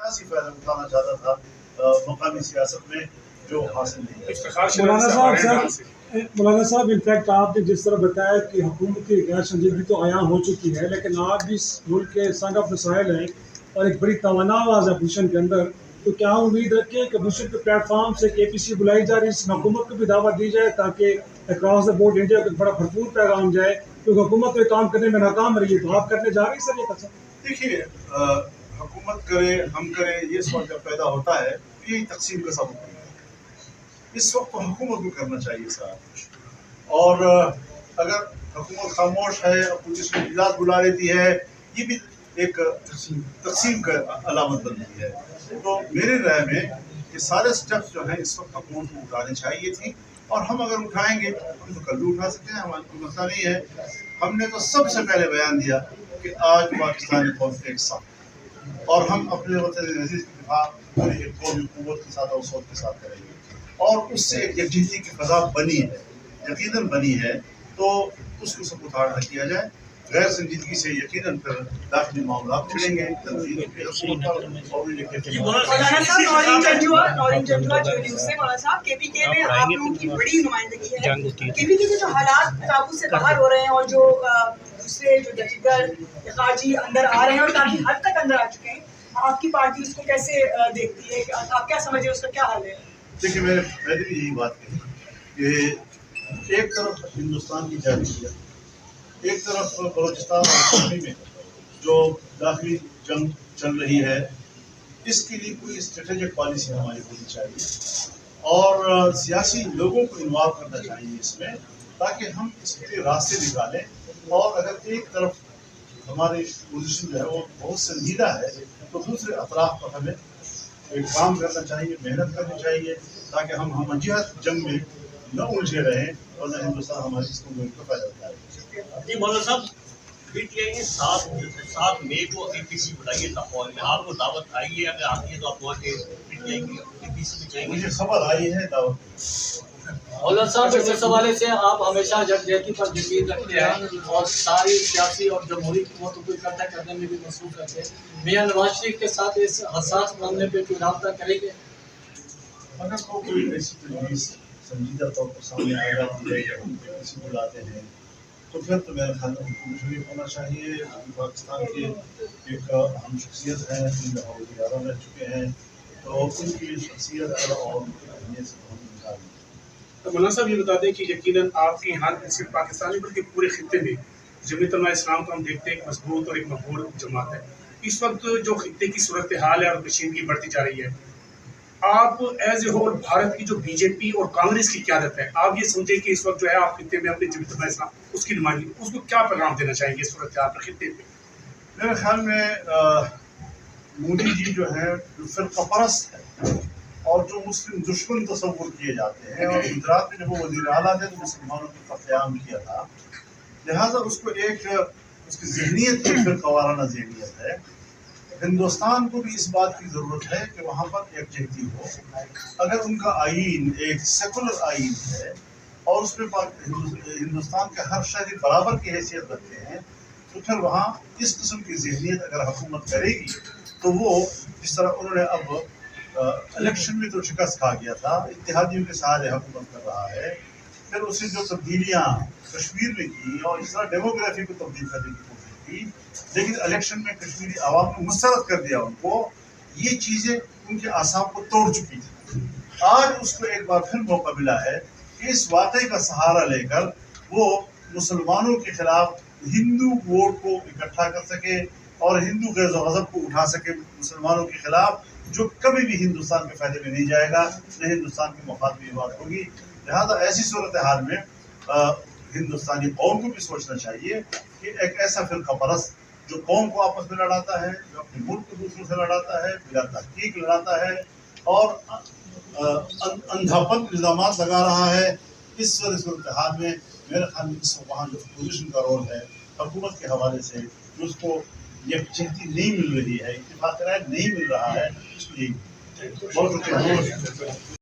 सियासी फायदा उठाना चाहता था मकामी सियासत में, जो हासिल नहीं है। मौलाना साहब इनफैक्ट आपने जिस तरह बताया कि हुकूमत की गैर संजीदगी तो आया हो चुकी है, लेकिन आप भी इस मुल्क के सन ऑफ मसाइल हैं और एक बड़ी तमन्ना आवाज़ है अपोजिशन के अंदर, तो क्या उम्मीद रखें कि अपोजिशन के प्लेटफॉर्म से KPC बुलाई जा रही इस हुकूमत को भी दावा दी जाए ताकि अक्रॉस द बोर्ड इंडिया को बड़ा भरपूर पैगाम जाए, क्योंकि हुकूमत को काम करने में नाकाम रही है, तो आप करने जा रही सर ये कसम? देखिए, हुकूमत करे हम करें, ये सवाल जब पैदा होता है यही तकसीम का सबक है। इस वक्त तो हुकूमत को करना चाहिए साहब, और अगर हुकूमत खामोश है, अपोजिशन इजलास बुला लेती है, ये भी एक तकसीम का अलामत बन रही है। तो मेरे राय में ये सारे स्टेप्स जो हैं इस वक्त हुकूमत को उठाने चाहिए थी, और हम अगर उठाएंगे हम तो कल भी उठा सकते हैं, हमारा कोई मसला नहीं है। हमने तो सबसे पहले बयान दिया कि आज पाकिस्तानी कौम एक साथ, और हम अपने वतन अजीज की दिफा पूरी एक कौमी कुव्वत के साथ और सोच के साथ करेंगे, और उससे एक यकजहती की फजा बनी है, यकीनन बनी है, तो उसको सब उतार किया जाए। गैर संजीदगी से यकीनन फिर दाखिली मामला छिड़ेंगे। KPK में आप लोगों की बड़ी नुमाइंदगी है, KPK के जो हालात काबू से बाहर हो रहे हैं और जो दूसरे जो जथिगर खारजी अंदर आ रहे हैं और काफी हद तक अंदर आ चुके हैं, आपकी पार्टी उसको कैसे देखती है? आप क्या समझ रहे हैं, उसका क्या हाल है? देखिए, मैंने भी यही बात कही कि एक तरफ हिंदुस्तान की जाहिलियत, एक तरफ बलूचिस्तान और कश्मीर में जो दाखिली जंग चल रही है, इसके लिए कोई स्ट्रेटेजिक पॉलिसी हमारी होनी चाहिए, और सियासी लोगों को इन्वॉल्व करना चाहिए इसमें, ताकि हम इसके लिए रास्ते निकालें। और अगर एक तरफ हमारी पोजीशन जो है वो बहुत संजीदा है, तो दूसरे अतराफ पर हमें एक काम करना चाहिए, मेहनत करनी चाहिए, ताकि हम हमजियत जंग में न उलझे रहें और न हिंदुस्तान हमारी इसको मुल्क को फायदा उठाए। जी मौलाना साहब, PTI ने 7 मई को KPC बुलाई है लाहौर में, आपको दावत आई है? अगर आती है तो आप वहाँ के PTI की KPC में जाएंगे? मुझे खबर आई है दावत। मौलाना साहब, इस हवाले से आप हमेशा यकजहती पर यकीन रखते हैं और सारी सियासी और जमहूरी क़ुव्वतों को इकट्ठा करने में भी मसरूफ़ रहते हैं। मियां नवाज शरीफ के साथ इस हसास मामले पे कोई रब्ता करेंगे? अगर कोई ऐसी तजवीज़ संजीदा तौर पर सामने आएगा किसी बुलाते हैं, तो फिर तो मेरा ख्याल में शरीफ होना चाहिए। पाकिस्तान के एक अहम शख्सियत हैं, 3 दफ़ा वज़ीर-ए-आज़म रह चुके हैं, तो उनकी शख्सियत और अहमियत से हम इनकार नहीं। तो मौलाना साहब ये बता दें कि यकीनन आपके यहाँ सिर्फ पाकिस्तानी बल्कि पूरे खित्ते में जमीयत उलमा-ए-इस्लाम को हम देखते हैं एक मजबूत और एक मकबूल जमात है। इस वक्त जो खित्ते की सूरत हाल है और कशीदगी बढ़ती जा रही है, आप एज ए होल भारत की जो BJP और कांग्रेस की क़यादत है, आप ये समझें कि इस वक्त जो है आप खित्ते में अपनी जमीयत उलमा-ए-इस्लाम उसकी नुमाइंदगी, उसको क्या पैगाम देना चाहेंगे इस सूरत हाल पर खित्ते में? मेरे ख्याल में मोदी जी जो है फिरका परस्त है और जो मुस्लिम दुश्मन तस्वुर किए जाते हैं, और गुजरात में जब वो वज़ीर आला थे तो मुसलमानों को क़त्ल-ए-आम किया था, लिहाजा उसको एक उसकी ज़हनियत एक फिरकावाराना ज़हनियत है। हिंदुस्तान को भी इस बात की ज़रूरत है कि वहाँ पर यकजहती हो। अगर उनका आइन एक सेकुलर आइन है और उसमें हिंदुस्तान के हर शहरी बराबर की हैसियत रखते हैं, तो फिर वहाँ इस किस्म की ज़हनियत अगर हुकूमत करेगी, तो वो जिस तरह उन्होंने अब इलेक्शन में तो शिकस्त खा गया था, इत्तेहादियों के सहारे हुकूमत कर रहा है, फिर उसने जो तब्दीलियाँ कश्मीर में की और इस तरह डेमोग्राफी को तब्दील करने की कोशिश की, लेकिन इलेक्शन में कश्मीरी आवाम ने मुस्तरद कर दिया उनको, ये चीज़ें उनके आसाम को तोड़ चुकी थी। आज उसको एक बार फिर मौका मिला है कि इस वाक़े का सहारा लेकर वो मुसलमानों के खिलाफ हिंदू वोट को इकट्ठा कर सके और हिंदू ग़ज़ब को उठा सके मुसलमानों के खिलाफ, जो कभी भी हिंदुस्तान के फ़ायदे में नहीं जाएगा, न हिंदुस्तान के मफाद में ये बात होगी। लिहाजा ऐसी सूरत हाल में हिंदुस्तानी कौम को भी सोचना चाहिए कि एक ऐसा फिरका परस्त जो कौम को आपस में लड़ाता है, जो अपने मुल्क को दूसरों से लड़ाता है, बिला तहकीक लड़ाता है और अंधापन इल्ज़ामात लगा रहा है, इस सूरत हाल में मेरे ख्याल में इस वहाँ जो अपोजिशन का रोल है हुकूमत के हवाले से, उसको यकजहती नहीं मिल रही है, इत्तेफाक राय नहीं मिल रहा है, इसलिए बहुत